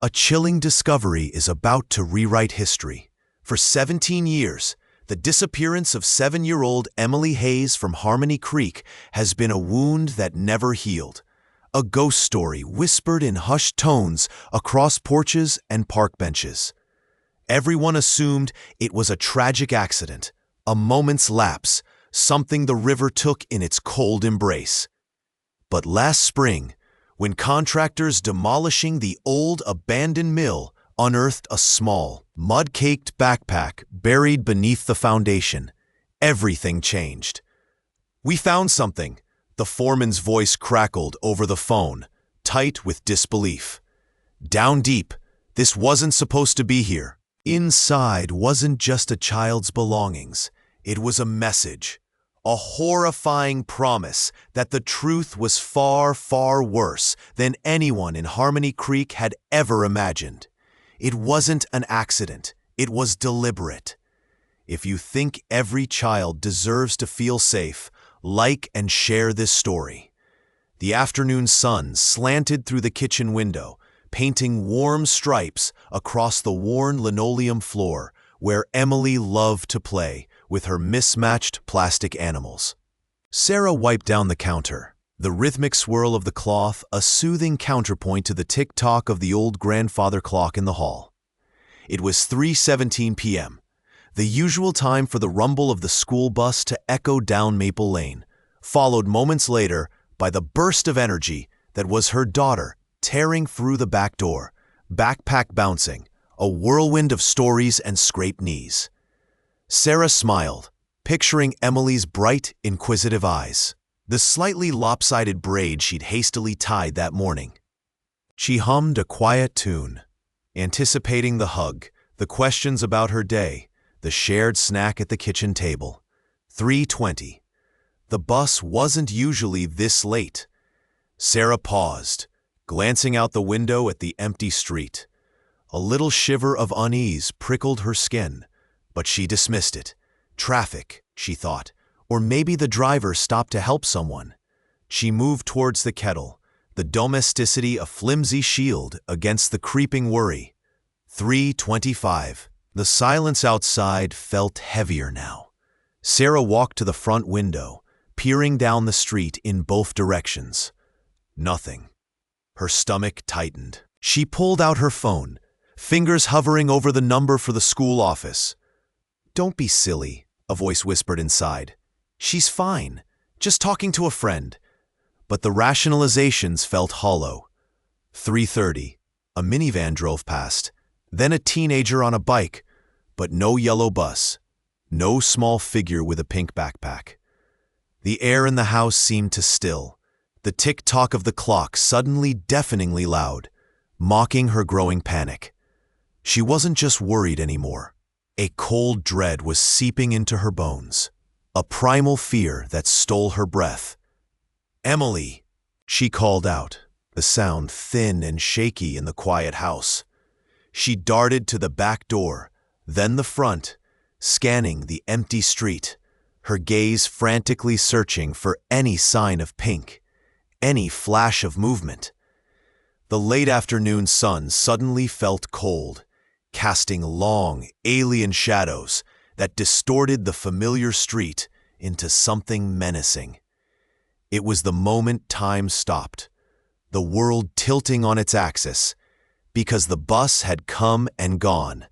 A chilling discovery is about to rewrite history. For 17 years, the disappearance of 7-year-old Emily Hayes from Harmony Creek has been a wound that never healed. A ghost story whispered in hushed tones across porches and park benches. Everyone assumed it was a tragic accident, a moment's lapse, something the river took in its cold embrace. But last spring, when contractors demolishing the old abandoned mill unearthed a small, mud-caked backpack buried beneath the foundation, everything changed. "We found something," the foreman's voice crackled over the phone, tight with disbelief. "Down deep, this wasn't supposed to be here." Inside wasn't just a child's belongings, it was a message. A horrifying promise that the truth was far, far worse than anyone in Harmony Creek had ever imagined. It wasn't an accident, it was deliberate. If you think every child deserves to feel safe, like and share this story. The afternoon sun slanted through the kitchen window, painting warm stripes across the worn linoleum floor where Emily loved to play with her mismatched plastic animals. Sarah wiped down the counter, the rhythmic swirl of the cloth a soothing counterpoint to the tick-tock of the old grandfather clock in the hall. It was 3:17 p.m., the usual time for the rumble of the school bus to echo down Maple Lane, followed moments later by the burst of energy that was her daughter tearing through the back door, backpack bouncing, a whirlwind of stories and scraped knees. Sarah smiled, picturing Emily's bright, inquisitive eyes, the slightly lopsided braid she'd hastily tied that morning. She hummed a quiet tune, anticipating the hug, the questions about her day, the shared snack at the kitchen table. 3:20. The bus wasn't usually this late. Sarah paused, glancing out the window at the empty street. A little shiver of unease prickled her skin, but she dismissed it. Traffic, she thought, or maybe the driver stopped to help someone. She moved towards the kettle, the domesticity a flimsy shield against the creeping worry. 3:25. The silence outside felt heavier now. Sarah walked to the front window, peering down the street in both directions. Nothing. Her stomach tightened. She pulled out her phone, fingers hovering over the number for the school office. "Don't be silly," a voice whispered inside. "She's fine, just talking to a friend." But the rationalizations felt hollow. 3:30. A minivan drove past, then a teenager on a bike, but no yellow bus, no small figure with a pink backpack. The air in the house seemed to still, the tick-tock of the clock suddenly deafeningly loud, mocking her growing panic. She wasn't just worried anymore. A cold dread was seeping into her bones, a primal fear that stole her breath. "Emily!" she called out, the sound thin and shaky in the quiet house. She darted to the back door, then the front, scanning the empty street, her gaze frantically searching for any sign of pink, any flash of movement. The late afternoon sun suddenly felt cold, casting long, alien shadows that distorted the familiar street into something menacing. It was the moment time stopped, the world tilting on its axis, because the bus had come and gone,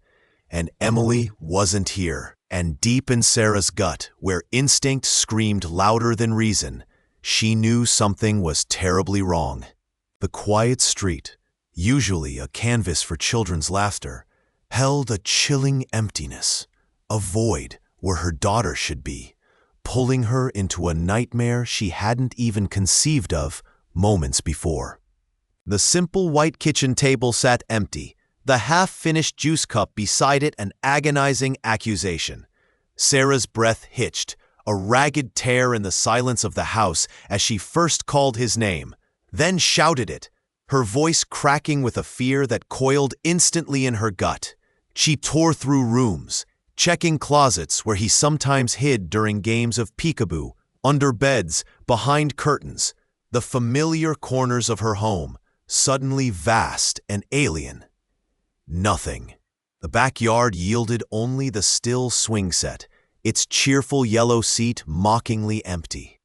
and Emily wasn't here. And deep in Sarah's gut, where instinct screamed louder than reason, she knew something was terribly wrong. The quiet street, usually a canvas for children's laughter, held a chilling emptiness, a void where her daughter should be, pulling her into a nightmare she hadn't even conceived of moments before. The simple white kitchen table sat empty, the half-finished juice cup beside it an agonizing accusation. Sarah's breath hitched, a ragged tear in the silence of the house as she first called his name, then shouted it, her voice cracking with a fear that coiled instantly in her gut. She tore through rooms, checking closets where he sometimes hid during games of peekaboo, under beds, behind curtains, the familiar corners of her home, suddenly vast and alien. Nothing. The backyard yielded only the still swing set, its cheerful yellow seat mockingly empty.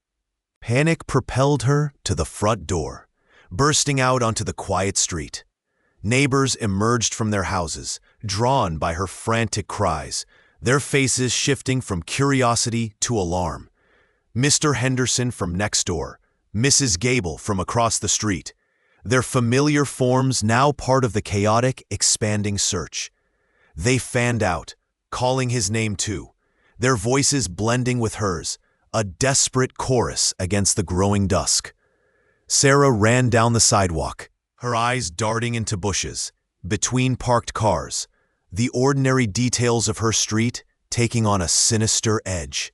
Panic propelled her to the front door, bursting out onto the quiet street. Neighbors emerged from their houses, drawn by her frantic cries, their faces shifting from curiosity to alarm. Mr. Henderson from next door, Mrs. Gable from across the street, their familiar forms now part of the chaotic, expanding search. They fanned out, calling his name too, their voices blending with hers, a desperate chorus against the growing dusk. Sarah ran down the sidewalk, her eyes darting into bushes, between parked cars, the ordinary details of her street taking on a sinister edge.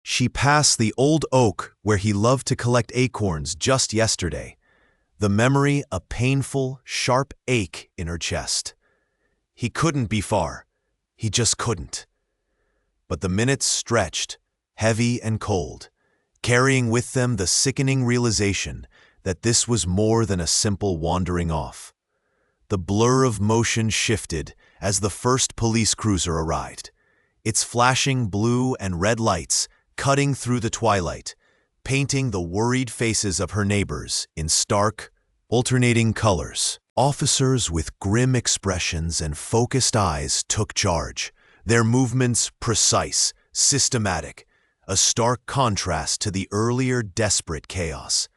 She passed the old oak where he loved to collect acorns just yesterday, the memory a painful, sharp ache in her chest. He couldn't be far. He just couldn't. But the minutes stretched, heavy and cold, carrying with them the sickening realization that this was more than a simple wandering off. The blur of motion shifted as the first police cruiser arrived, its flashing blue and red lights cutting through the twilight, painting the worried faces of her neighbors in stark, alternating colors. Officers with grim expressions and focused eyes took charge, their movements precise, systematic, a stark contrast to the earlier desperate chaos.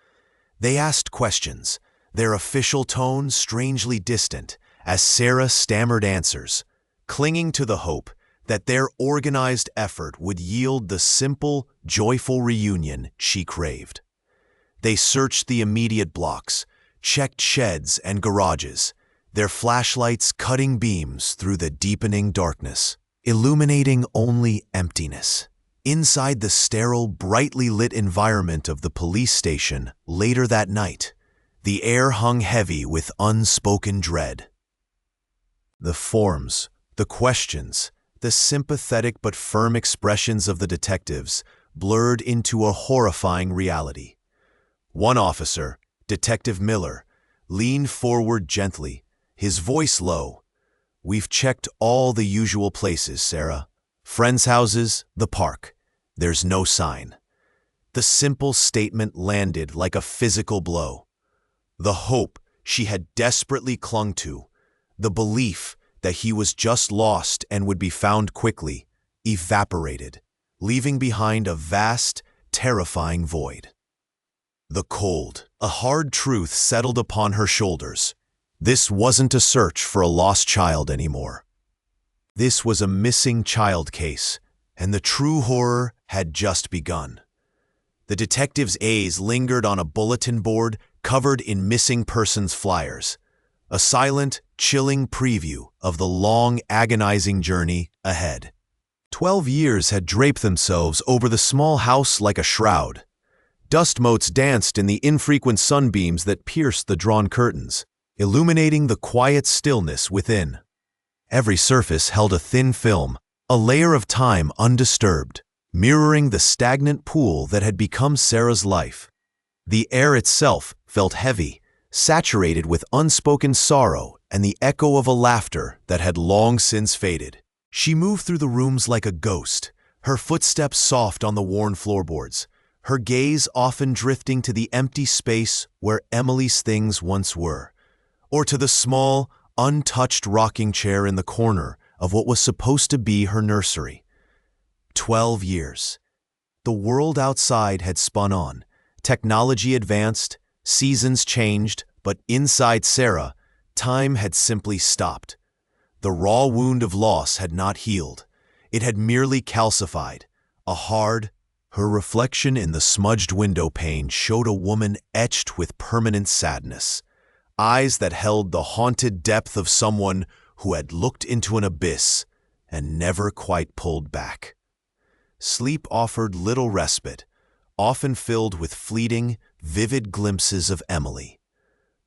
They asked questions, their official tone strangely distant, as Sarah stammered answers, clinging to the hope that their organized effort would yield the simple, joyful reunion she craved. They searched the immediate blocks, checked sheds and garages, their flashlights cutting beams through the deepening darkness, illuminating only emptiness. Inside the sterile, brightly lit environment of the police station later that night, the air hung heavy with unspoken dread. The forms, the questions, the sympathetic but firm expressions of the detectives blurred into a horrifying reality. One officer, Detective Miller, leaned forward gently, his voice low. "We've checked all the usual places, Sarah. Friends' houses, the park. There's no sign." The simple statement landed like a physical blow. The hope she had desperately clung to, the belief that he was just lost and would be found quickly, evaporated, leaving behind a vast, terrifying void. The cold, a hard truth settled upon her shoulders. This wasn't a search for a lost child anymore. This was a missing child case, and the true horror had just begun. The detective's eyes lingered on a bulletin board covered in missing persons flyers, a silent, chilling preview of the long, agonizing journey ahead. 12 years had draped themselves over the small house like a shroud. Dust motes danced in the infrequent sunbeams that pierced the drawn curtains, illuminating the quiet stillness within. Every surface held a thin film, a layer of time undisturbed, mirroring the stagnant pool that had become Sarah's life. The air itself felt heavy, saturated with unspoken sorrow and the echo of a laughter that had long since faded. She moved through the rooms like a ghost, her footsteps soft on the worn floorboards, her gaze often drifting to the empty space where Emily's things once were, or to the small, untouched rocking chair in the corner of what was supposed to be her nursery. 12 years. The world outside had spun on, technology advanced, seasons changed, but inside Sarah, time had simply stopped. The raw wound of loss had not healed. It had merely calcified, a hard. Her reflection in the smudged window pane showed a woman etched with permanent sadness, eyes that held the haunted depth of someone who had looked into an abyss and never quite pulled back. Sleep offered little respite, often filled with fleeting, vivid glimpses of Emily.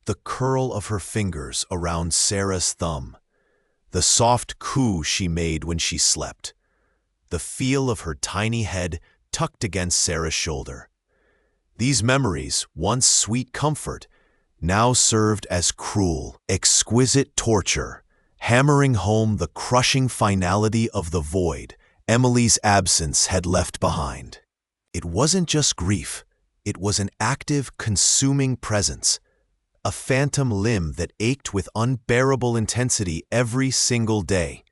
The curl of her fingers around Sarah's thumb, the soft coo she made when she slept, the feel of her tiny head tucked against Sarah's shoulder. These memories, once sweet comfort, now served as cruel, exquisite torture hammering home the crushing finality of the void Emily's absence had left behind. It wasn't just grief, it was an active, consuming presence, a phantom limb that ached with unbearable intensity every single day.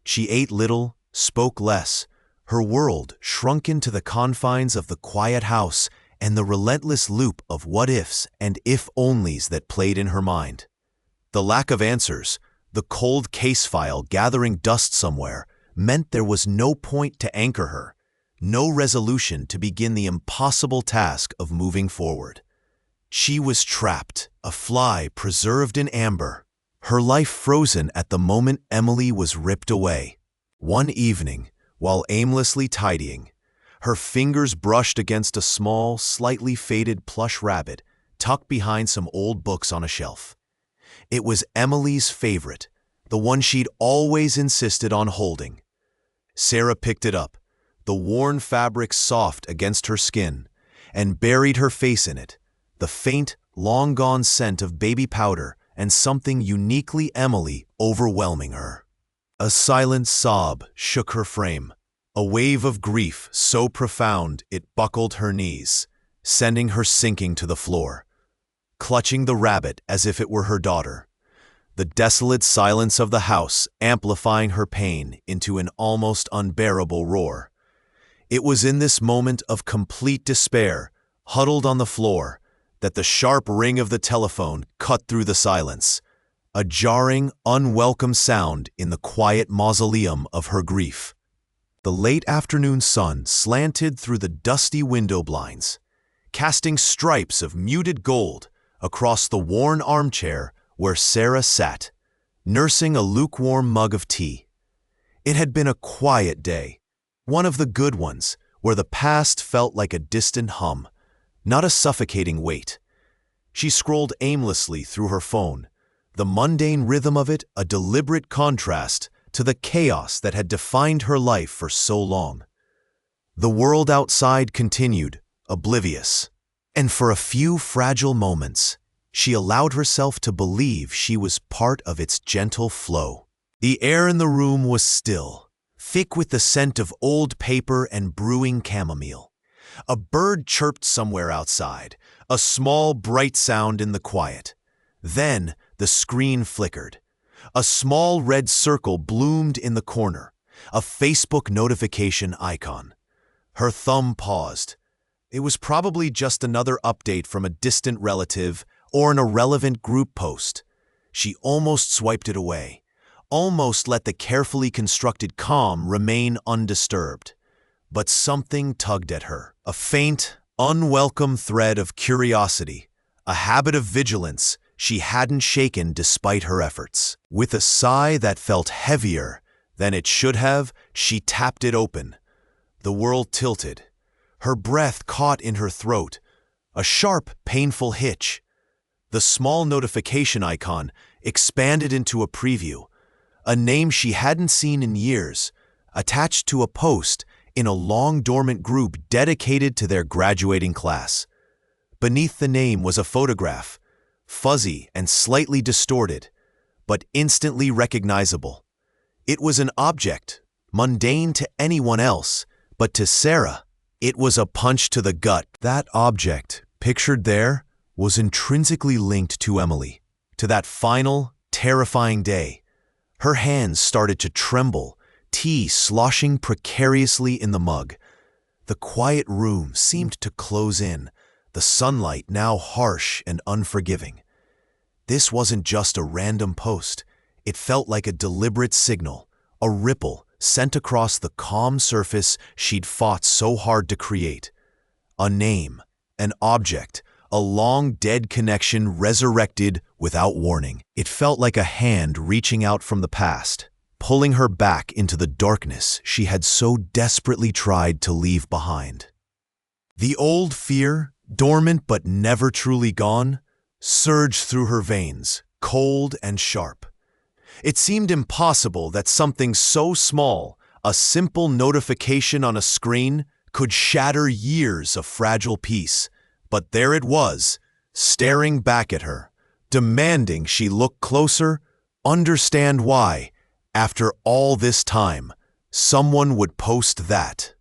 She ate little, spoke less, her world shrunk into the confines of the quiet house and the relentless loop of what-ifs and if-onlys that played in her mind. The lack of answers, the cold case file gathering dust somewhere, meant there was no point to anchor her, no resolution to begin the impossible task of moving forward. She was trapped, a fly preserved in amber, her life frozen at the moment Emily was ripped away. One evening, while aimlessly tidying, her fingers brushed against a small, slightly faded plush rabbit tucked behind some old books on a shelf. It was Emily's favorite, the one she'd always insisted on holding. Sarah picked it up, the worn fabric soft against her skin, and buried her face in it, the faint, long-gone scent of baby powder and something uniquely Emily overwhelming her. A silent sob shook her frame, a wave of grief so profound it buckled her knees, sending her sinking to the floor, clutching the rabbit as if it were her daughter, the desolate silence of the house amplifying her pain into an almost unbearable roar. It was in this moment of complete despair, huddled on the floor, that the sharp ring of the telephone cut through the silence, a jarring, unwelcome sound in the quiet mausoleum of her grief. The late afternoon sun slanted through the dusty window blinds, casting stripes of muted gold across the worn armchair where Sarah sat, nursing a lukewarm mug of tea. It had been a quiet day, one of the good ones, where the past felt like a distant hum, not a suffocating weight. She scrolled aimlessly through her phone, the mundane rhythm of it a deliberate contrast to the chaos that had defined her life for so long. The world outside continued, oblivious, and for a few fragile moments, she allowed herself to believe she was part of its gentle flow. The air in the room was still, thick with the scent of old paper and brewing chamomile. A bird chirped somewhere outside, a small, bright sound in the quiet. Then the screen flickered. A small red circle bloomed in the corner, a Facebook notification icon. Her thumb paused. It was probably just another update from a distant relative or an irrelevant group post. She almost swiped it away, almost let the carefully constructed calm remain undisturbed. But something tugged at her, a faint, unwelcome thread of curiosity, a habit of vigilance she hadn't shaken despite her efforts. With a sigh that felt heavier than it should have, she tapped it open. The world tilted. Her breath caught in her throat, a sharp, painful hitch. The small notification icon expanded into a preview, a name she hadn't seen in years, attached to a post in a long-dormant group dedicated to their graduating class. Beneath the name was a photograph, fuzzy and slightly distorted, but instantly recognizable. It was an object, mundane to anyone else, but to Sarah, it was a punch to the gut. That object, pictured there, was intrinsically linked to Emily, to that final, terrifying day. Her hands started to tremble, tea sloshing precariously in the mug. The quiet room seemed to close in, the sunlight now harsh and unforgiving. This wasn't just a random post. It felt like a deliberate signal, a ripple sent across the calm surface she'd fought so hard to create. A name, an object, a long-dead connection resurrected without warning. It felt like a hand reaching out from the past, pulling her back into the darkness she had so desperately tried to leave behind. The old fear, dormant but never truly gone, surged through her veins, cold and sharp. It seemed impossible that something so small, a simple notification on a screen, could shatter years of fragile peace. But there it was, staring back at her, demanding she look closer, understand why, after all this time, someone would post that.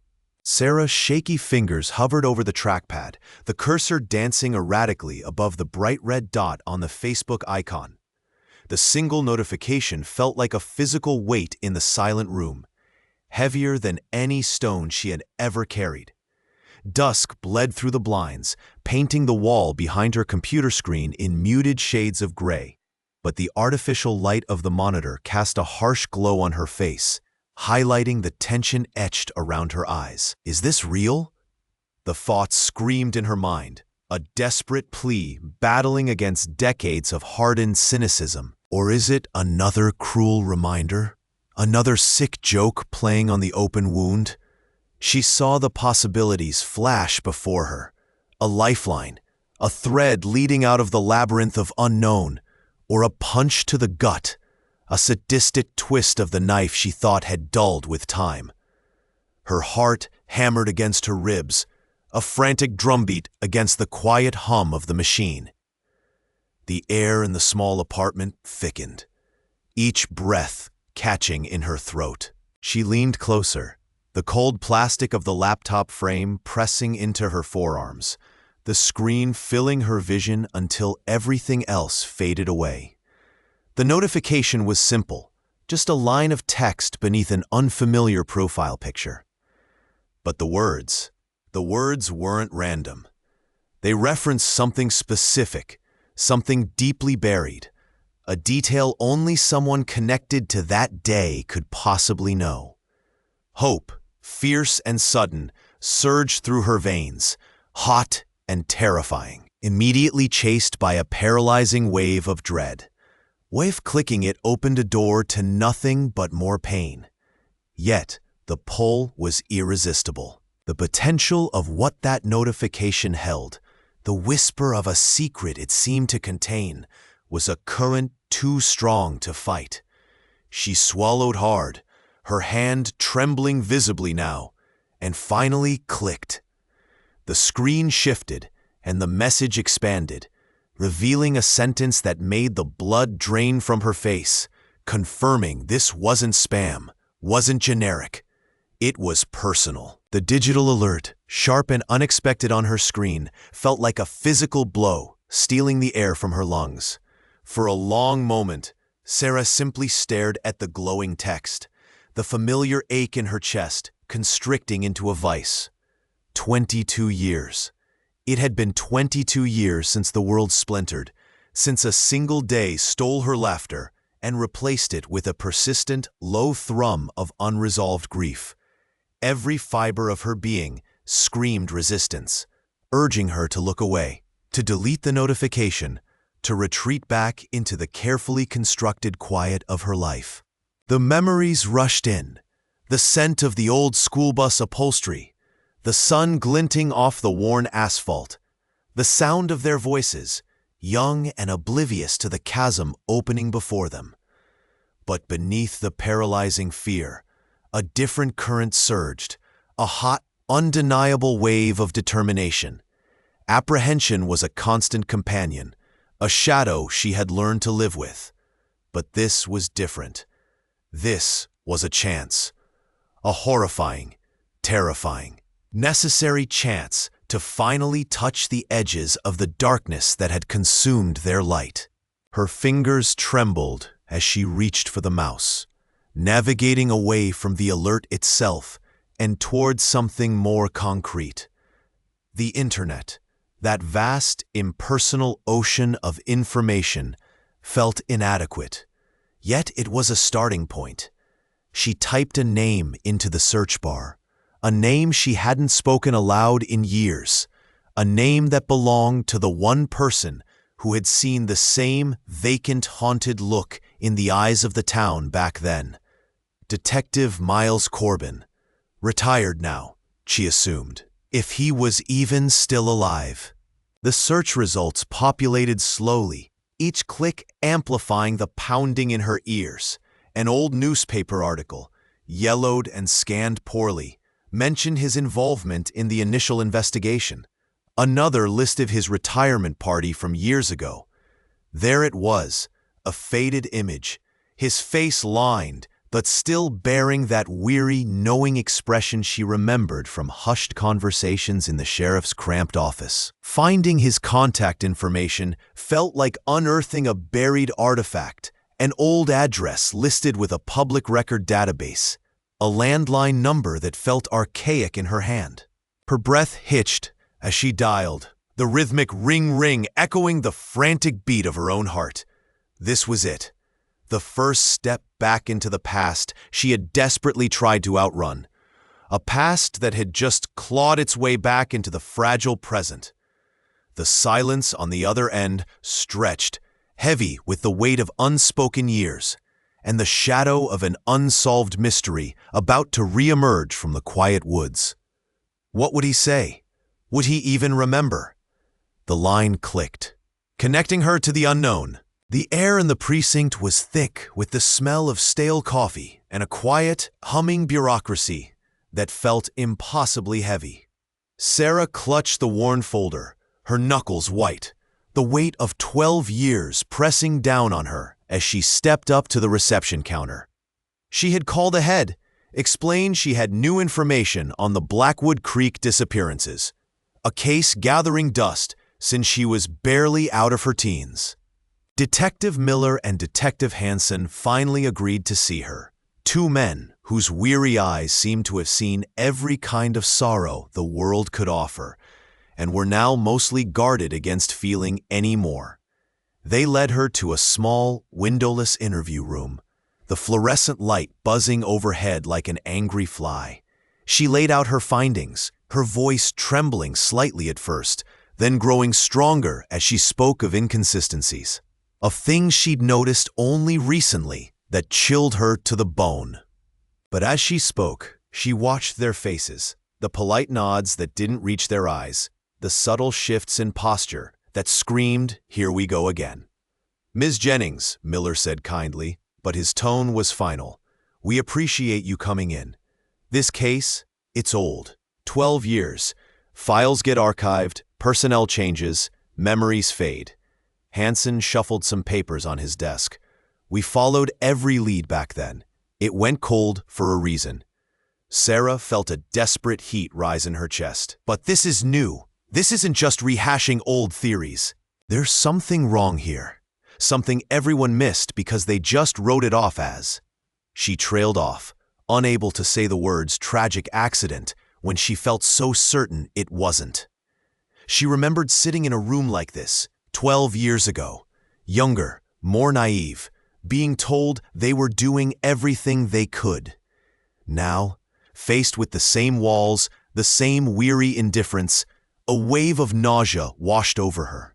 Sarah's shaky fingers hovered over the trackpad, the cursor dancing erratically above the bright red dot on the Facebook icon. The single notification felt like a physical weight in the silent room, heavier than any stone she had ever carried. Dusk bled through the blinds, painting the wall behind her computer screen in muted shades of gray, but the artificial light of the monitor cast a harsh glow on her face, highlighting the tension etched around her eyes. Is this real? The thought screamed in her mind, a desperate plea battling against decades of hardened cynicism. Or is it another cruel reminder? Another sick joke playing on the open wound? She saw the possibilities flash before her. A lifeline, a thread leading out of the labyrinth of unknown, or a punch to the gut, a sadistic twist of the knife she thought had dulled with time. Her heart hammered against her ribs, a frantic drumbeat against the quiet hum of the machine. The air in the small apartment thickened, each breath catching in her throat. She leaned closer, the cold plastic of the laptop frame pressing into her forearms, the screen filling her vision until everything else faded away. The notification was simple, just a line of text beneath an unfamiliar profile picture. But the words weren't random. They referenced something specific, something deeply buried, a detail only someone connected to that day could possibly know. Hope, fierce and sudden, surged through her veins, hot and terrifying, immediately chased by a paralyzing wave of dread. Clicking it opened a door to nothing but more pain. Yet, the pull was irresistible. The potential of what that notification held, the whisper of a secret it seemed to contain, was a current too strong to fight. She swallowed hard, her hand trembling visibly now, and finally clicked. The screen shifted, and the message expanded, revealing a sentence that made the blood drain from her face, confirming this wasn't spam, wasn't generic. It was personal. The digital alert, sharp and unexpected on her screen, felt like a physical blow, stealing the air from her lungs. For a long moment, Sarah simply stared at the glowing text, the familiar ache in her chest constricting into a vice. 22 years. It had been 22 years since the world splintered, since a single day stole her laughter and replaced it with a persistent, low thrum of unresolved grief. Every fiber of her being screamed resistance, urging her to look away, to delete the notification, to retreat back into the carefully constructed quiet of her life. The memories rushed in, the scent of the old school bus upholstery, the sun glinting off the worn asphalt, the sound of their voices, young and oblivious to the chasm opening before them. But beneath the paralyzing fear, a different current surged, a hot, undeniable wave of determination. Apprehension was a constant companion, a shadow she had learned to live with. But this was different. This was a chance. A horrifying, terrifying, necessary chance to finally touch the edges of the darkness that had consumed their light. Her fingers trembled as she reached for the mouse, navigating away from the alert itself and towards something more concrete. The internet, that vast, impersonal ocean of information, felt inadequate. Yet it was a starting point. She typed a name into the search bar, a name she hadn't spoken aloud in years, a name that belonged to the one person who had seen the same vacant, haunted look in the eyes of the town back then. Detective Miles Corbin. Retired now, she assumed, if he was even still alive. The search results populated slowly, each click amplifying the pounding in her ears. An old newspaper article, yellowed and scanned poorly, mentioned his involvement in the initial investigation. Another listed his retirement party from years ago. There it was, a faded image, his face lined, but still bearing that weary, knowing expression she remembered from hushed conversations in the sheriff's cramped office. Finding his contact information felt like unearthing a buried artifact, an old address listed with a public record database, a landline number that felt archaic in her hand. Her breath hitched as she dialed, the rhythmic ring-ring echoing the frantic beat of her own heart. This was it. The first step back into the past she had desperately tried to outrun. A past that had just clawed its way back into the fragile present. The silence on the other end stretched, heavy with the weight of unspoken years, and the shadow of an unsolved mystery about to reemerge from the quiet woods. What would he say? Would he even remember? The line clicked, connecting her to the unknown. The air in the precinct was thick with the smell of stale coffee and a quiet, humming bureaucracy that felt impossibly heavy. Sarah clutched the worn folder, her knuckles white, the weight of 12 years pressing down on her as she stepped up to the reception counter. She had called ahead, explained she had new information on the Blackwood Creek disappearances, a case gathering dust since she was barely out of her teens. Detective Miller and Detective Hansen finally agreed to see her, two men whose weary eyes seemed to have seen every kind of sorrow the world could offer, and were now mostly guarded against feeling any more. They led her to a small, windowless interview room, the fluorescent light buzzing overhead like an angry fly. She laid out her findings, her voice trembling slightly at first, then growing stronger as she spoke of inconsistencies, of things she'd noticed only recently that chilled her to the bone. But as she spoke, she watched their faces, the polite nods that didn't reach their eyes, the subtle shifts in posture that screamed, "Here we go again." "Ms. Jennings," Miller said kindly, but his tone was final. "We appreciate you coming in. This case, it's old. 12 years. Files get archived, personnel changes, memories fade." Hansen shuffled some papers on his desk. "We followed every lead back then. It went cold for a reason." Sarah felt a desperate heat rise in her chest. "But this is new. This isn't just rehashing old theories. There's something wrong here. Something everyone missed because they just wrote it off as." She trailed off, unable to say the words "tragic accident" when she felt so certain it wasn't. She remembered sitting in a room like this, 12 years ago, younger, more naive, being told they were doing everything they could. Now, faced with the same walls, the same weary indifference, a wave of nausea washed over her.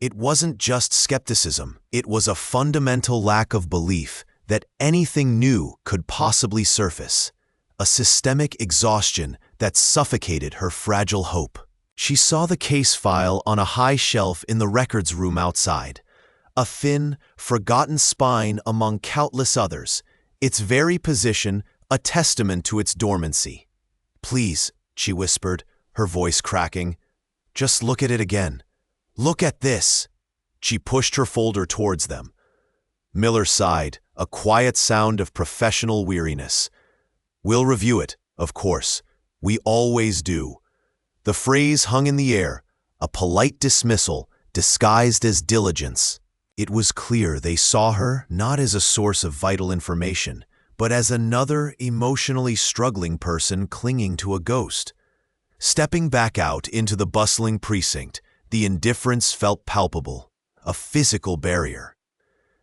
It wasn't just skepticism, it was a fundamental lack of belief that anything new could possibly surface, a systemic exhaustion that suffocated her fragile hope. She saw the case file on a high shelf in the records room outside, a thin, forgotten spine among countless others, its very position a testament to its dormancy. "Please," she whispered, her voice cracking, "just look at it again. Look at this." She pushed her folder towards them. Miller sighed, a quiet sound of professional weariness. "We'll review it, of course. We always do." The phrase hung in the air, a polite dismissal disguised as diligence. It was clear they saw her not as a source of vital information, but as another emotionally struggling person clinging to a ghost. Stepping back out into the bustling precinct, the indifference felt palpable, a physical barrier.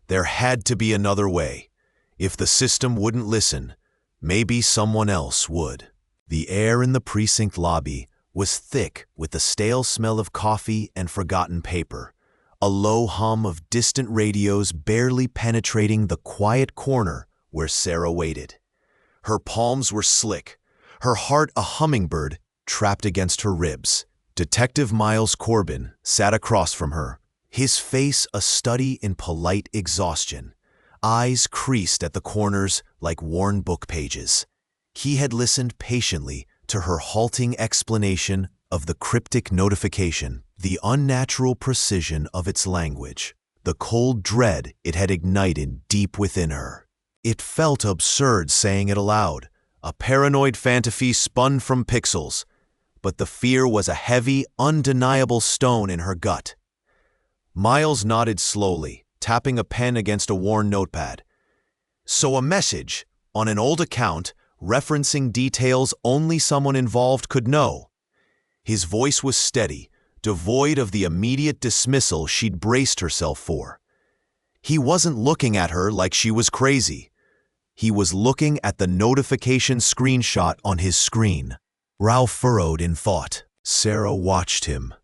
There had to be another way. If the system wouldn't listen, maybe someone else would. The air in the precinct lobby was thick with the stale smell of coffee and forgotten paper, a low hum of distant radios barely penetrating the quiet corner where Sarah waited. Her palms were slick, her heart a hummingbird trapped against her ribs. Detective Miles Corbin sat across from her, his face a study in polite exhaustion, eyes creased at the corners like worn book pages. He had listened patiently to her halting explanation of the cryptic notification, the unnatural precision of its language, the cold dread it had ignited deep within her. It felt absurd saying it aloud, a paranoid fantasy spun from pixels, but the fear was a heavy, undeniable stone in her gut. Miles nodded slowly, tapping a pen against a worn notepad. So a message, on an old account, referencing details only someone involved could know. His voice was steady, devoid of the immediate dismissal she'd braced herself for. He wasn't looking at her like she was crazy. He was looking at the notification screenshot on his screen. Brow furrowed in thought. Sarah watched him,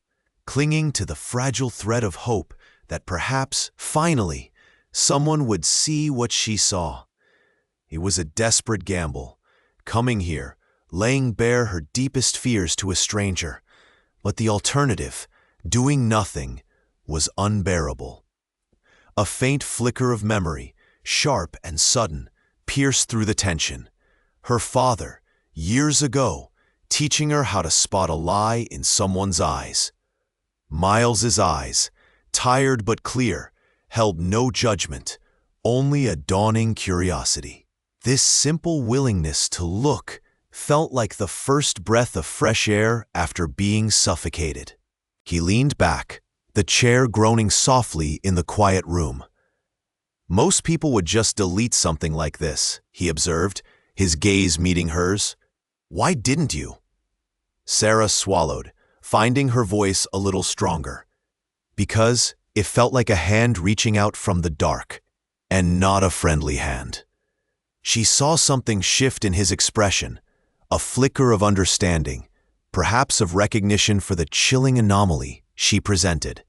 clinging to the fragile thread of hope that perhaps, finally, someone would see what she saw. It was a desperate gamble, coming here, laying bare her deepest fears to a stranger. But the alternative, doing nothing, was unbearable. A faint flicker of memory, sharp and sudden, pierced through the tension. Her father, years ago, teaching her how to spot a lie in someone's eyes. Miles's eyes, tired but clear, held no judgment, only a dawning curiosity. This simple willingness to look felt like the first breath of fresh air after being suffocated. He leaned back, the chair groaning softly in the quiet room. Most people would just delete something like this, he observed, his gaze meeting hers. Why didn't you? Sarah swallowed, finding her voice a little stronger. Because it felt like a hand reaching out from the dark, and not a friendly hand. She saw something shift in his expression, a flicker of understanding, perhaps of recognition for the chilling anomaly she presented.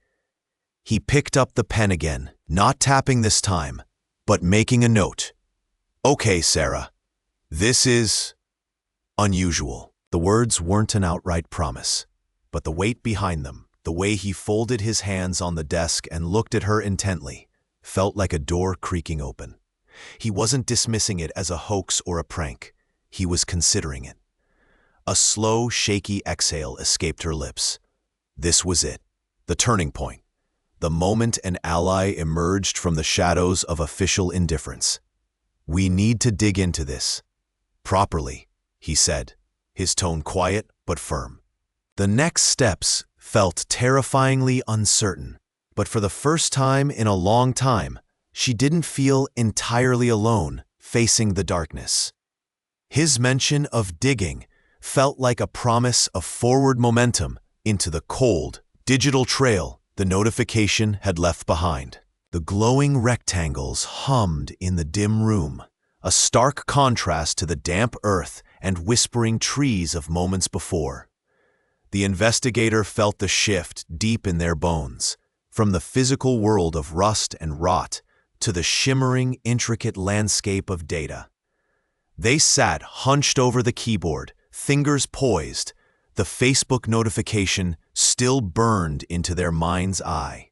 He picked up the pen again, not tapping this time, but making a note. Okay, Sarah, this is unusual. The words weren't an outright promise, but the weight behind them, the way he folded his hands on the desk and looked at her intently, felt like a door creaking open. He wasn't dismissing it as a hoax or a prank. He was considering it. A slow, shaky exhale escaped her lips. This was it, the turning point, the moment an ally emerged from the shadows of official indifference. We need to dig into this. Properly, he said, his tone quiet but firm. The next steps felt terrifyingly uncertain, but for the first time in a long time, she didn't feel entirely alone facing the darkness. His mention of digging felt like a promise of forward momentum into the cold, digital trail the notification had left behind. The glowing rectangles hummed in the dim room, a stark contrast to the damp earth and whispering trees of moments before. The investigator felt the shift deep in their bones, from the physical world of rust and rot to the shimmering, intricate landscape of data. They sat hunched over the keyboard, fingers poised, the Facebook notification still burned into their mind's eye.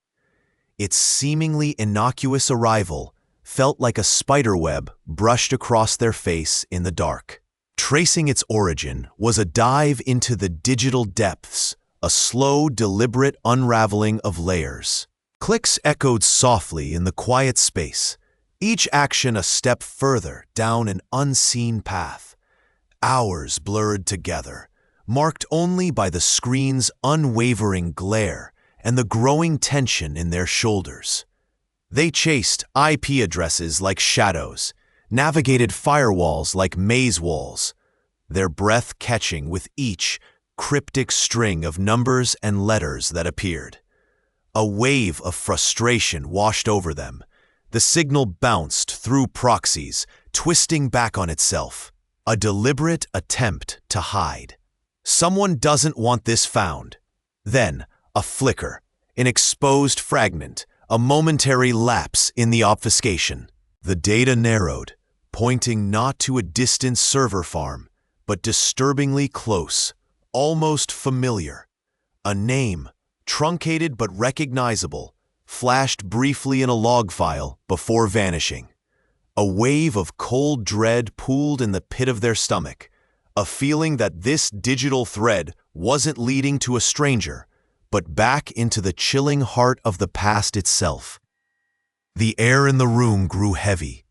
Its seemingly innocuous arrival felt like a spiderweb brushed across their face in the dark. Tracing its origin was a dive into the digital depths, a slow, deliberate unraveling of layers. Clicks echoed softly in the quiet space, each action a step further down an unseen path. Hours blurred together, marked only by the screen's unwavering glare and the growing tension in their shoulders. They chased IP addresses like shadows, navigated firewalls like maze walls, their breath catching with each cryptic string of numbers and letters that appeared. A wave of frustration washed over them. The signal bounced through proxies, twisting back on itself, a deliberate attempt to hide. Someone doesn't want this found. Then, a flicker, an exposed fragment, a momentary lapse in the obfuscation. The data narrowed, pointing not to a distant server farm, but disturbingly close, almost familiar. A name, truncated but recognizable, flashed briefly in a log file before vanishing. A wave of cold dread pooled in the pit of their stomach, a feeling that this digital thread wasn't leading to a stranger, but back into the chilling heart of the past itself. The air in the room grew heavy,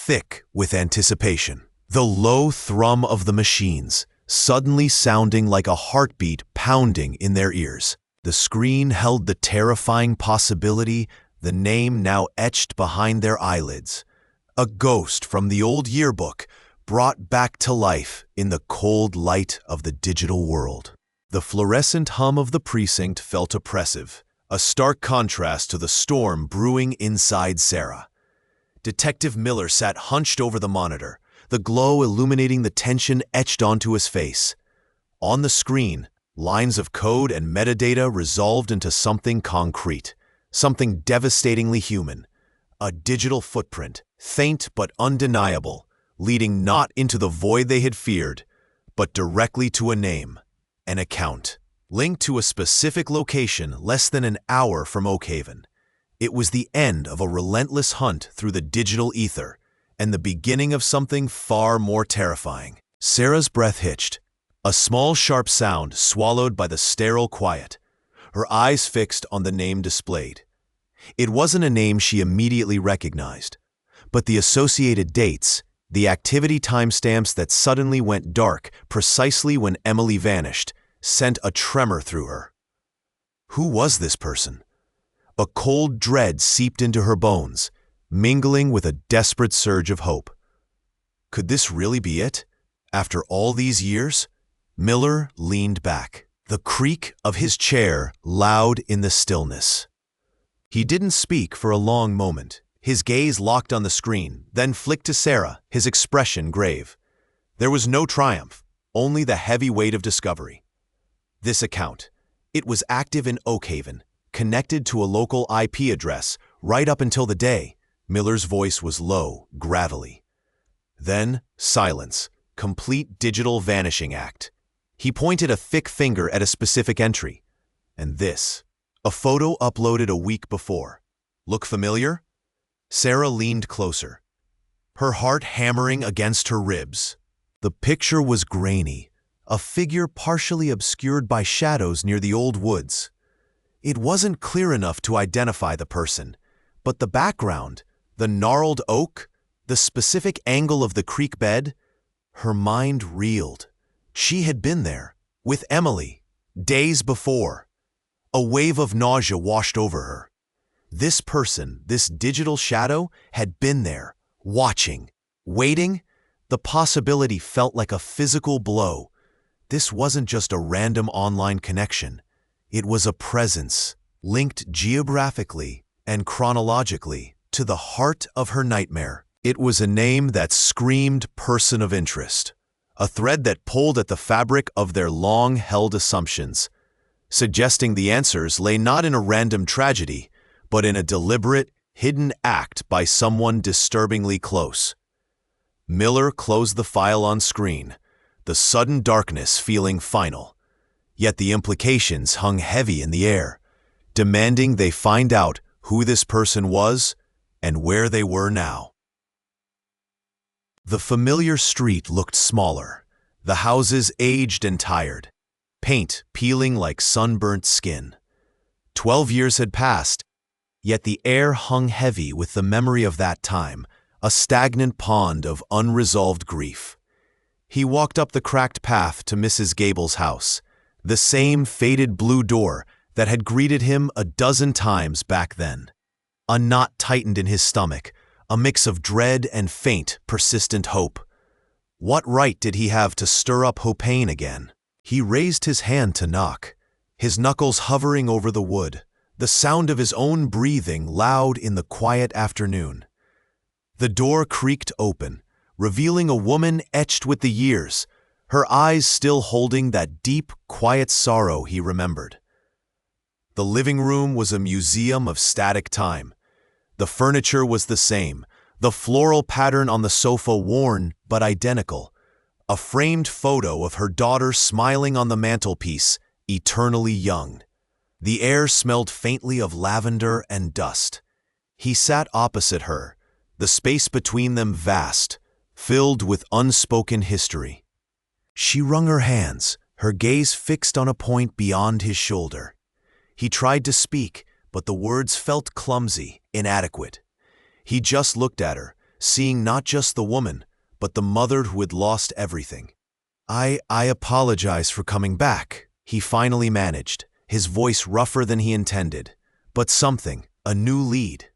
thick with anticipation. The low thrum of the machines suddenly sounding like a heartbeat pounding in their ears. The screen held the terrifying possibility, the name now etched behind their eyelids. A ghost from the old yearbook brought back to life in the cold light of the digital world. The fluorescent hum of the precinct felt oppressive, a stark contrast to the storm brewing inside Sarah. Detective Miller sat hunched over the monitor, the glow illuminating the tension etched onto his face. On the screen, lines of code and metadata resolved into something concrete, something devastatingly human. A digital footprint, faint but undeniable, leading not into the void they had feared, but directly to a name, an account, linked to a specific location less than an hour from Oakhaven. It was the end of a relentless hunt through the digital ether, and the beginning of something far more terrifying. Sarah's breath hitched, a small sharp sound swallowed by the sterile quiet, her eyes fixed on the name displayed. It wasn't a name she immediately recognized, but the associated dates, the activity timestamps that suddenly went dark precisely when Emily vanished, sent a tremor through her. Who was this person? A cold dread seeped into her bones, mingling with a desperate surge of hope. Could this really be it? After all these years? Miller leaned back, the creak of his chair loud in the stillness. He didn't speak for a long moment, his gaze locked on the screen, then flicked to Sarah, his expression grave. There was no triumph, only the heavy weight of discovery. This account, it was active in Oakhaven, connected to a local IP address right up until the day. Miller's voice was low, gravelly. Then, silence, complete digital vanishing act. He pointed a thick finger at a specific entry. And this, a photo uploaded a week before. Look familiar? Sarah leaned closer, her heart hammering against her ribs. The picture was grainy, a figure partially obscured by shadows near the old woods. It wasn't clear enough to identify the person, but the background, the gnarled oak, the specific angle of the creek bed, her mind reeled. She had been there, with Emily, days before. A wave of nausea washed over her. This person, this digital shadow, had been there, watching, waiting. The possibility felt like a physical blow. This wasn't just a random online connection. It was a presence, linked geographically and chronologically to the heart of her nightmare. It was a name that screamed person of interest, a thread that pulled at the fabric of their long-held assumptions, suggesting the answers lay not in a random tragedy, but in a deliberate, hidden act by someone disturbingly close. Miller closed the file on screen, the sudden darkness feeling final. Yet the implications hung heavy in the air, demanding they find out who this person was and where they were now. The familiar street looked smaller, the houses aged and tired, paint peeling like sunburnt skin. 12 years had passed, yet the air hung heavy with the memory of that time, a stagnant pond of unresolved grief. He walked up the cracked path to Mrs. Gable's house, the same faded blue door that had greeted him a dozen times back then. A knot tightened in his stomach, a mix of dread and faint, persistent hope. What right did he have to stir up Hopain again? He raised his hand to knock, his knuckles hovering over the wood, the sound of his own breathing loud in the quiet afternoon. The door creaked open, revealing a woman etched with the years, her eyes still holding that deep, quiet sorrow he remembered. The living room was a museum of static time. The furniture was the same, the floral pattern on the sofa worn but identical. A framed photo of her daughter smiling on the mantelpiece, eternally young. The air smelled faintly of lavender and dust. He sat opposite her, the space between them vast, filled with unspoken history. She wrung her hands, her gaze fixed on a point beyond his shoulder. He tried to speak, but the words felt clumsy, inadequate. He just looked at her, seeing not just the woman, but the mother who had lost everything. I apologize for coming back," he finally managed, his voice rougher than he intended. "But something, a new lead."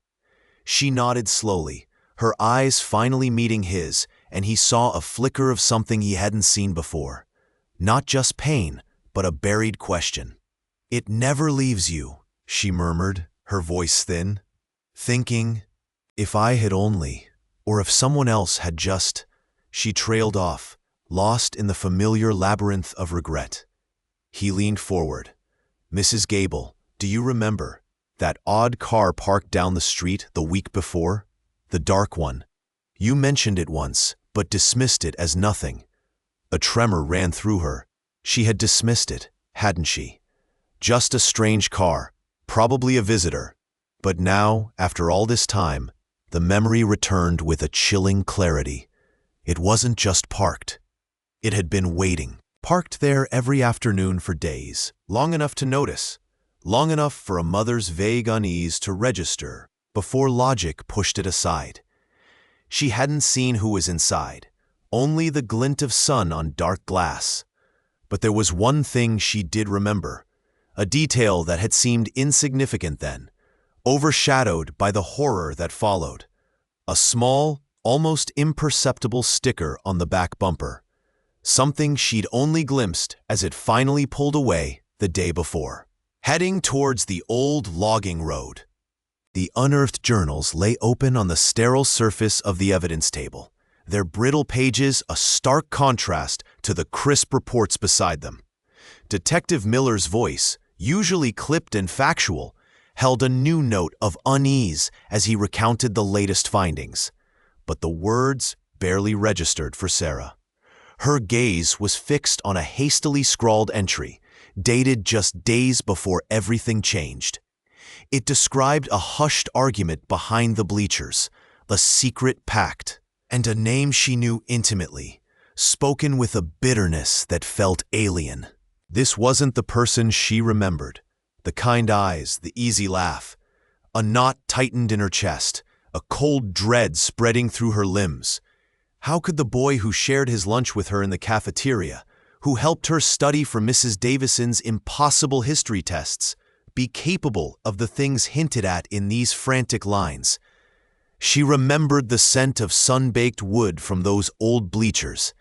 She nodded slowly, her eyes finally meeting his, and he saw a flicker of something he hadn't seen before. Not just pain, but a buried question. "It never leaves you," she murmured, her voice thin. "Thinking, if I had only, or if someone else had just..." She trailed off, lost in the familiar labyrinth of regret. He leaned forward. "Mrs. Gable, do you remember that odd car parked down the street the week before? The dark one. You mentioned it once, but dismissed it as nothing." A tremor ran through her. She had dismissed it, hadn't she? Just a strange car, probably a visitor. But now, after all this time, the memory returned with a chilling clarity. It wasn't just parked. It had been waiting, parked there every afternoon for days, long enough to notice, long enough for a mother's vague unease to register before logic pushed it aside. She hadn't seen who was inside, only the glint of sun on dark glass. But there was one thing she did remember, a detail that had seemed insignificant then, overshadowed by the horror that followed. A small, almost imperceptible sticker on the back bumper. Something she'd only glimpsed as it finally pulled away the day before. Heading towards the old logging road. The unearthed journals lay open on the sterile surface of the evidence table, their brittle pages a stark contrast to the crisp reports beside them. Detective Miller's voice, usually clipped and factual, held a new note of unease as he recounted the latest findings. But the words barely registered for Sarah. Her gaze was fixed on a hastily scrawled entry, dated just days before everything changed. It described a hushed argument behind the bleachers, the secret pact, and a name she knew intimately, spoken with a bitterness that felt alien. This wasn't the person she remembered. The kind eyes, the easy laugh. A knot tightened in her chest, a cold dread spreading through her limbs. How could the boy who shared his lunch with her in the cafeteria, who helped her study for Mrs. Davison's impossible history tests, be capable of the things hinted at in these frantic lines? She remembered the scent of sun-baked wood from those old bleachers,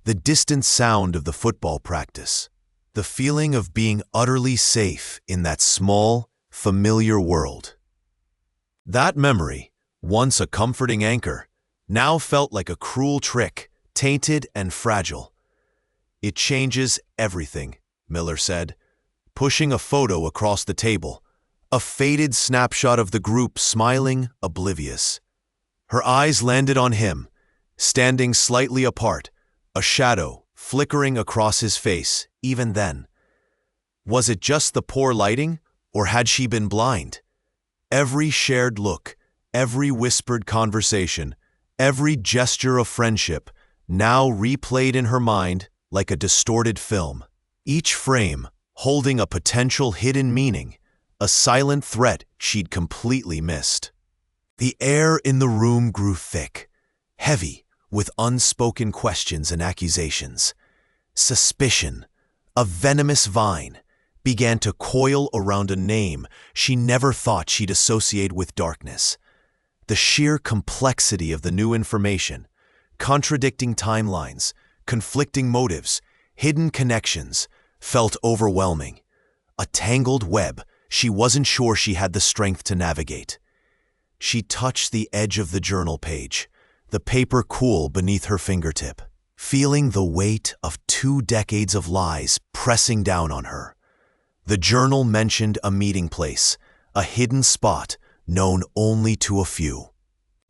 the distant sound of the football practice, the feeling of being utterly safe in that small, familiar world. That memory, once a comforting anchor, now felt like a cruel trick, tainted and fragile. "It changes everything," Miller said, pushing a photo across the table, a faded snapshot of the group smiling, oblivious. Her eyes landed on him, standing slightly apart, a shadow flickering across his face even then. Was it just the poor lighting, or had she been blind? Every shared look, every whispered conversation, every gesture of friendship, now replayed in her mind like a distorted film. Each frame holding a potential hidden meaning, a silent threat she'd completely missed. The air in the room grew thick, heavy with unspoken questions and accusations. Suspicion, a venomous vine, began to coil around a name she never thought she'd associate with darkness. The sheer complexity of the new information, contradicting timelines, conflicting motives, hidden connections, felt overwhelming. A tangled web she wasn't sure she had the strength to navigate. She touched the edge of the journal page, the paper cool beneath her fingertip, feeling the weight of 2 decades of lies pressing down on her. The journal mentioned a meeting place, a hidden spot known only to a few.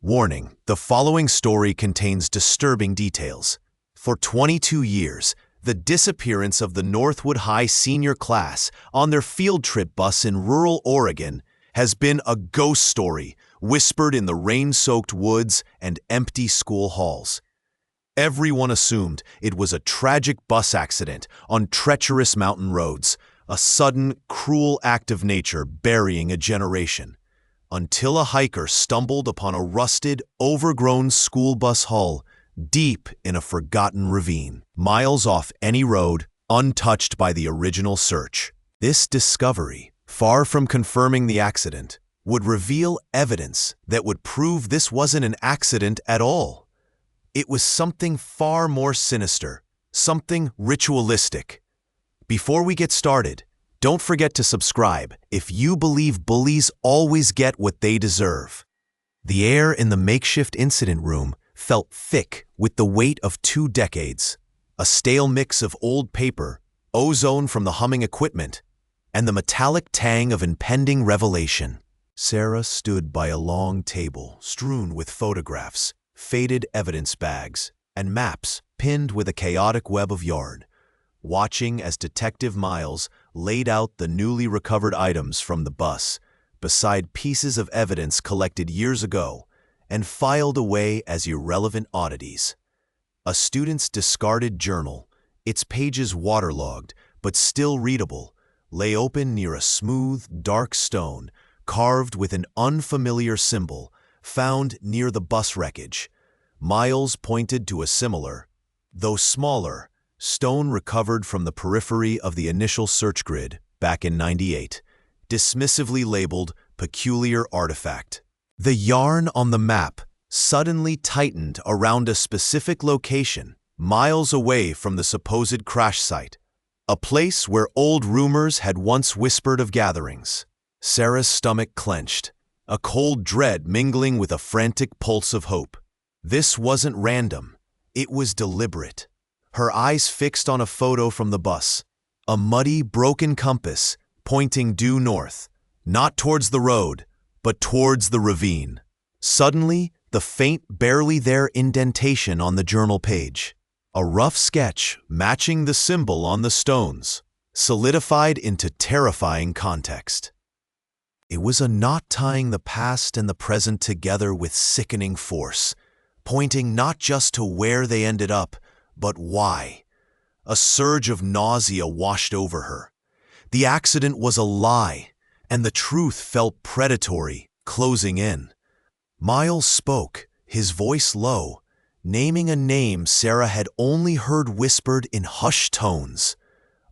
Warning: the following story contains disturbing details. For 22 years, the disappearance of the Northwood High senior class on their field trip bus in rural Oregon has been a ghost story whispered in the rain-soaked woods and empty school halls. Everyone assumed it was a tragic bus accident on treacherous mountain roads, a sudden, cruel act of nature burying a generation. until a hiker stumbled upon a rusted, overgrown school bus hull deep in a forgotten ravine, miles off any road, untouched by the original search. This discovery, far from confirming the accident, would reveal evidence that would prove this wasn't an accident at all. It was something far more sinister, something ritualistic. Before we get started, don't forget to subscribe if you believe bullies always get what they deserve. The air in the makeshift incident room felt thick with the weight of 2 decades, a stale mix of old paper, ozone from the humming equipment, and the metallic tang of impending revelation. Sarah stood by a long table strewn with photographs, faded evidence bags, and maps pinned with a chaotic web of yarn, watching as Detective Miles laid out the newly recovered items from the bus beside pieces of evidence collected years ago and filed away as irrelevant oddities. A student's discarded journal, its pages waterlogged but still readable, lay open near a smooth, dark stone carved with an unfamiliar symbol found near the bus wreckage. Miles pointed to a similar, though smaller, stone recovered from the periphery of the initial search grid back in '98, dismissively labeled peculiar artifact. The yarn on the map suddenly tightened around a specific location, miles away from the supposed crash site, a place where old rumors had once whispered of gatherings. Sarah's stomach clenched, a cold dread mingling with a frantic pulse of hope. This wasn't random, it was deliberate. Her eyes fixed on a photo from the bus, a muddy, broken compass pointing due north, not towards the road, but towards the ravine. Suddenly, the faint, barely there indentation on the journal page, a rough sketch matching the symbol on the stones, solidified into terrifying context. It was a knot tying the past and the present together with sickening force, pointing not just to where they ended up, but why. A surge of nausea washed over her. The accident was a lie, and the truth felt predatory, closing in. Miles spoke, his voice low, naming a name Sarah had only heard whispered in hushed tones,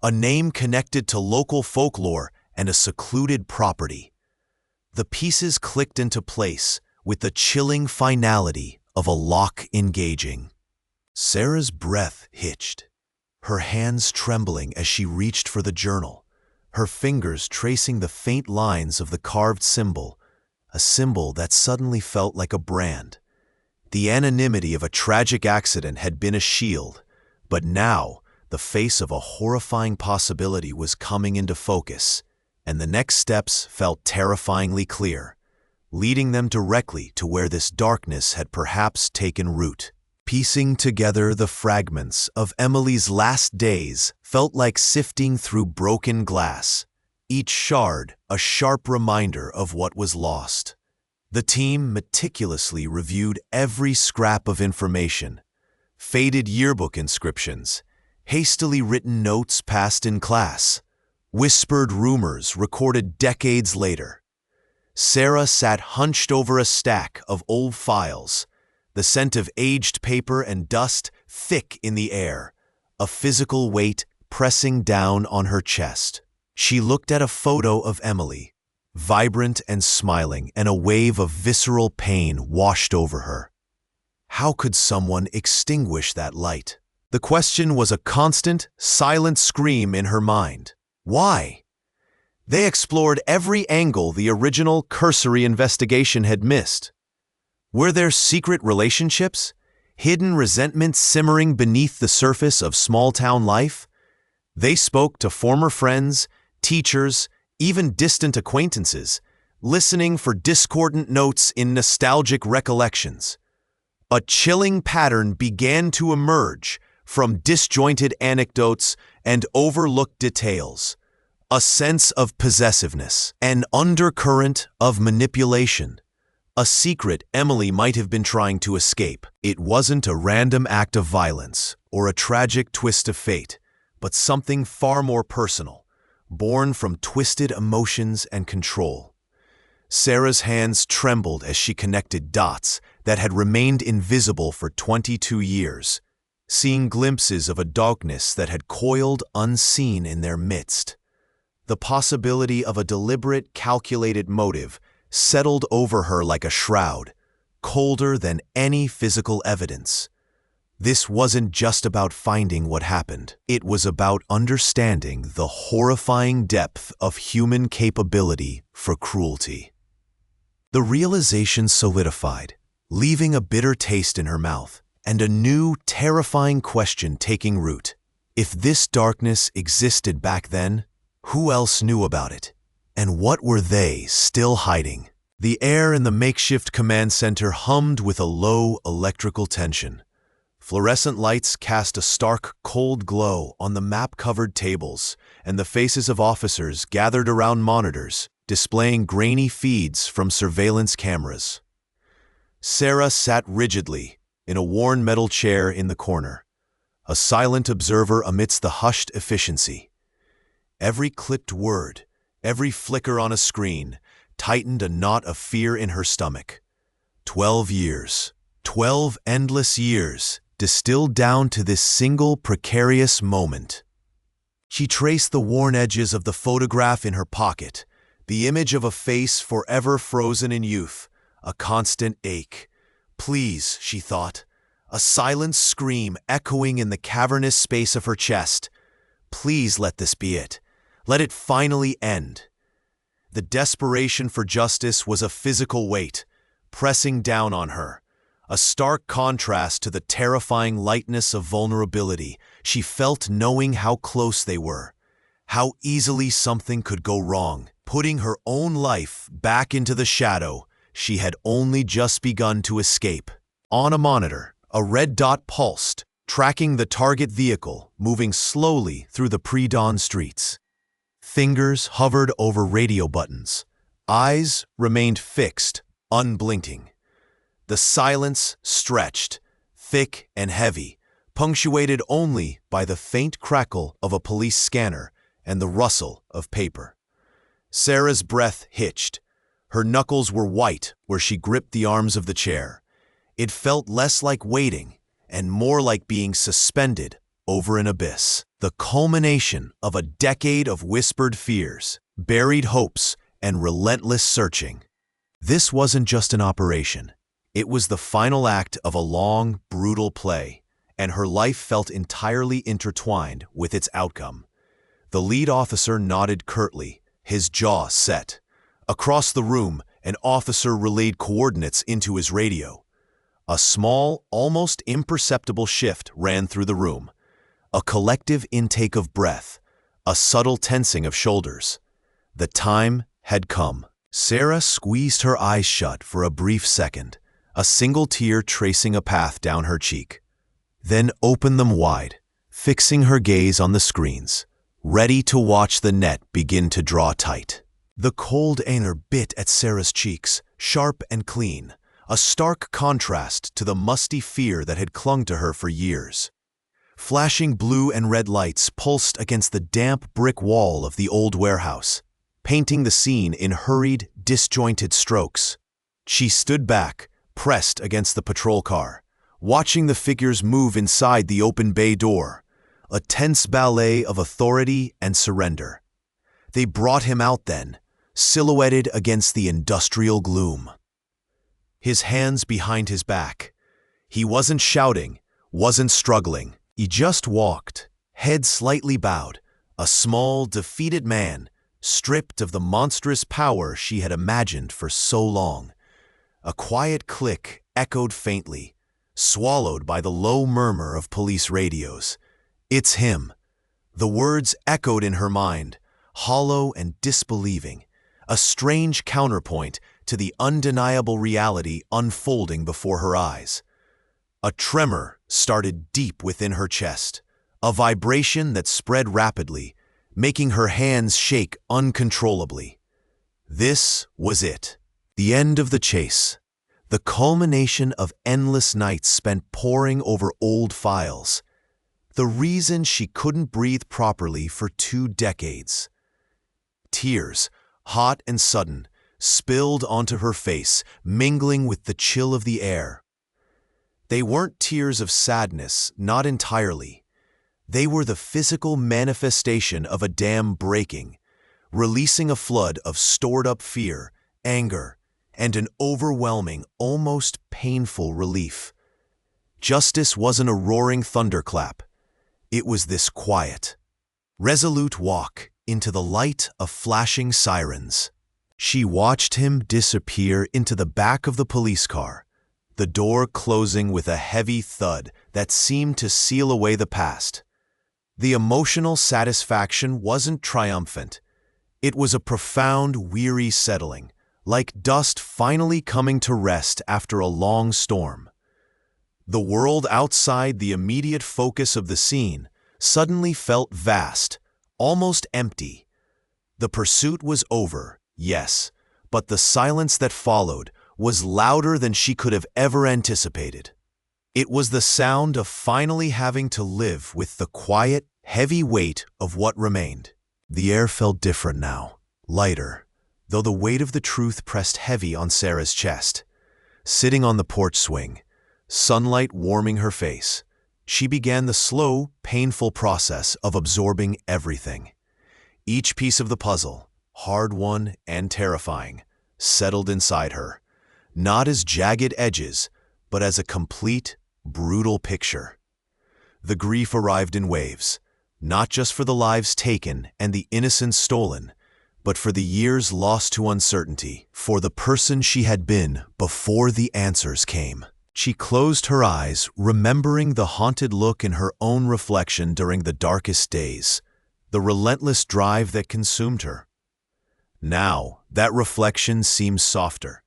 a name connected to local folklore and a secluded property. The pieces clicked into place with the chilling finality of a lock engaging. Sarah's breath hitched, her hands trembling as she reached for the journal, her fingers tracing the faint lines of the carved symbol, a symbol that suddenly felt like a brand. The anonymity of a tragic accident had been a shield, but now the face of a horrifying possibility was coming into focus, and the next steps felt terrifyingly clear, leading them directly to where this darkness had perhaps taken root. Piecing together the fragments of Emily's last days felt like sifting through broken glass, each shard a sharp reminder of what was lost. The team meticulously reviewed every scrap of information, faded yearbook inscriptions, hastily written notes passed in class, whispered rumors recorded decades later. Sarah sat hunched over a stack of old files, the scent of aged paper and dust thick in the air, a physical weight pressing down on her chest. She looked at a photo of Emily, vibrant and smiling, and a wave of visceral pain washed over her. How could someone extinguish that light? The question was a constant, silent scream in her mind. Why? They explored every angle the original cursory investigation had missed. Were there secret relationships, hidden resentments simmering beneath the surface of small-town life? They spoke to former friends, teachers, even distant acquaintances, listening for discordant notes in nostalgic recollections. A chilling pattern began to emerge from disjointed anecdotes and overlooked details, a sense of possessiveness, an undercurrent of manipulation. A secret Emily might have been trying to escape. It wasn't a random act of violence or a tragic twist of fate, but something far more personal, born from twisted emotions and control. Sarah's hands trembled as she connected dots that had remained invisible for 22 years, seeing glimpses of a darkness that had coiled unseen in their midst. The possibility of a deliberate, calculated motive settled over her like a shroud, colder than any physical evidence. This wasn't just about finding what happened. It was about understanding the horrifying depth of human capability for cruelty. The realization solidified, leaving a bitter taste in her mouth, and a new, terrifying question taking root. If this darkness existed back then, who else knew about it? And what were they still hiding? The air in the makeshift command center hummed with a low electrical tension. Fluorescent lights cast a stark, cold glow on the map-covered tables, and the faces of officers gathered around monitors, displaying grainy feeds from surveillance cameras. Sarah sat rigidly in a worn metal chair in the corner, a silent observer amidst the hushed efficiency. Every clipped word, every flicker on a screen, tightened a knot of fear in her stomach. 12 years, 12 endless years, distilled down to this single precarious moment. She traced the worn edges of the photograph in her pocket, the image of a face forever frozen in youth, a constant ache. Please, she thought, a silent scream echoing in the cavernous space of her chest. Please let this be it. Let it finally end. The desperation for justice was a physical weight, pressing down on her. A stark contrast to the terrifying lightness of vulnerability she felt knowing how close they were, how easily something could go wrong, putting her own life back into the shadow she had only just begun to escape. On a monitor, a red dot pulsed, tracking the target vehicle moving slowly through the pre-dawn streets. Fingers hovered over radio buttons. Eyes remained fixed, unblinking. The silence stretched, thick and heavy, punctuated only by the faint crackle of a police scanner and the rustle of paper. Sarah's breath hitched. Her knuckles were white where she gripped the arms of the chair. It felt less like waiting and more like being suspended over an abyss. The culmination of a decade of whispered fears, buried hopes, and relentless searching. This wasn't just an operation. It was the final act of a long, brutal play, and her life felt entirely intertwined with its outcome. The lead officer nodded curtly, his jaw set. Across the room, an officer relayed coordinates into his radio. A small, almost imperceptible shift ran through the room. A collective intake of breath, a subtle tensing of shoulders. The time had come. Sarah squeezed her eyes shut for a brief second, a single tear tracing a path down her cheek. Then opened them wide, fixing her gaze on the screens, ready to watch the net begin to draw tight. The cold air bit at Sarah's cheeks, sharp and clean, a stark contrast to the musty fear that had clung to her for years. Flashing blue and red lights pulsed against the damp brick wall of the old warehouse, painting the scene in hurried, disjointed strokes. She stood back, pressed against the patrol car, watching the figures move inside the open bay door, a tense ballet of authority and surrender. They brought him out then, silhouetted against the industrial gloom. His hands behind his back. He wasn't shouting, wasn't struggling. He just walked, head slightly bowed, a small, defeated man, stripped of the monstrous power she had imagined for so long. A quiet click echoed faintly, swallowed by the low murmur of police radios. It's him. The words echoed in her mind, hollow and disbelieving, a strange counterpoint to the undeniable reality unfolding before her eyes. A tremor started deep within her chest, a vibration that spread rapidly, making her hands shake uncontrollably. This was it. The end of the chase. The culmination of endless nights spent poring over old files. The reason she couldn't breathe properly for 2 decades. Tears, hot and sudden, spilled onto her face, mingling with the chill of the air. They weren't tears of sadness, not entirely. They were the physical manifestation of a dam breaking, releasing a flood of stored-up fear, anger, and an overwhelming, almost painful relief. Justice wasn't a roaring thunderclap. It was this quiet, resolute walk into the light of flashing sirens. She watched him disappear into the back of the police car, the door closing with a heavy thud that seemed to seal away the past. The emotional satisfaction wasn't triumphant. It was a profound, weary settling, like dust finally coming to rest after a long storm. The world outside the immediate focus of the scene suddenly felt vast, almost empty. The pursuit was over, yes, but the silence that followed was louder than she could have ever anticipated. It was the sound of finally having to live with the quiet, heavy weight of what remained. The air felt different now, lighter, though the weight of the truth pressed heavy on Sarah's chest. Sitting on the porch swing, sunlight warming her face, she began the slow, painful process of absorbing everything. Each piece of the puzzle, hard-won and terrifying, settled inside her, not as jagged edges, but as a complete, brutal picture. The grief arrived in waves, not just for the lives taken and the innocence stolen, but for the years lost to uncertainty, for the person she had been before the answers came. She closed her eyes, remembering the haunted look in her own reflection during the darkest days, the relentless drive that consumed her. Now, that reflection seemed softer.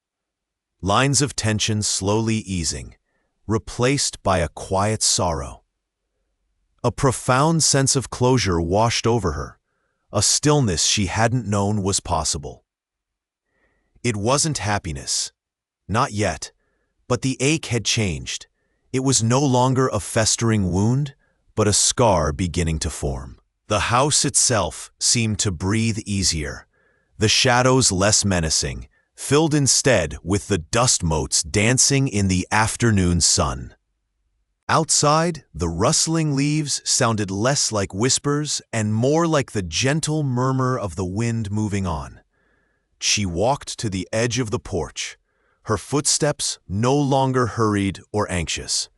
Lines of tension slowly easing, replaced by a quiet sorrow. A profound sense of closure washed over her, a stillness she hadn't known was possible. It wasn't happiness. Not yet. But the ache had changed. It was no longer a festering wound, but a scar beginning to form. The house itself seemed to breathe easier, the shadows less menacing, filled instead with the dust motes dancing in the afternoon sun. Outside, the rustling leaves sounded less like whispers and more like the gentle murmur of the wind moving on. She walked to the edge of the porch, her footsteps no longer hurried or anxious,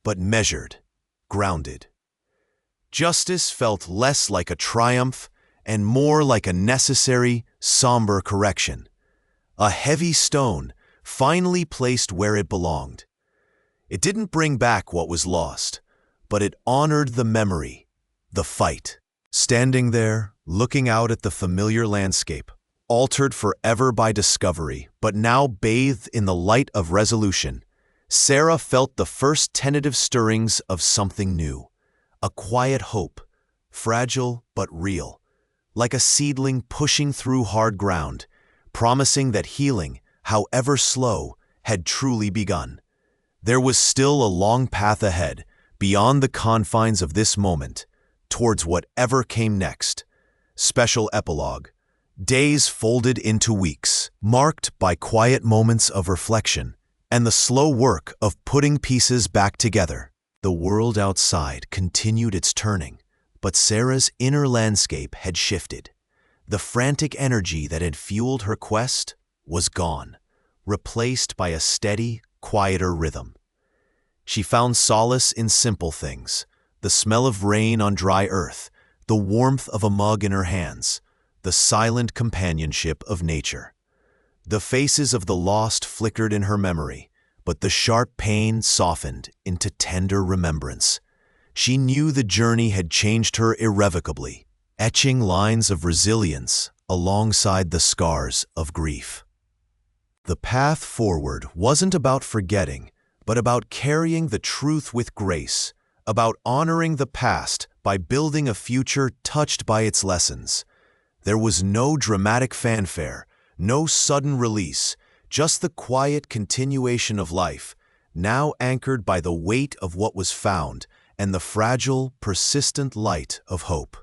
but measured, grounded. Justice felt less like a triumph and more like a necessary, somber correction. A heavy stone, finally placed where it belonged. It didn't bring back what was lost, but it honored the memory, the fight. Standing there, looking out at the familiar landscape, altered forever by discovery, but now bathed in the light of resolution, Sarah felt the first tentative stirrings of something new, a quiet hope, fragile but real, like a seedling pushing through hard ground, promising that healing, however slow, had truly begun. There was still a long path ahead, beyond the confines of this moment, towards whatever came next. Special epilogue. Days folded into weeks, marked by quiet moments of reflection and the slow work of putting pieces back together. The world outside continued its turning, but Sarah's inner landscape had shifted. The frantic energy that had fueled her quest was gone, replaced by a steady, quieter rhythm. She found solace in simple things, the smell of rain on dry earth, the warmth of a mug in her hands, the silent companionship of nature. The faces of the lost flickered in her memory, but the sharp pain softened into tender remembrance. She knew the journey had changed her irrevocably, etching lines of resilience alongside the scars of grief. The path forward wasn't about forgetting, but about carrying the truth with grace, about honoring the past by building a future touched by its lessons. There was no dramatic fanfare, no sudden release, just the quiet continuation of life, now anchored by the weight of what was found and the fragile, persistent light of hope.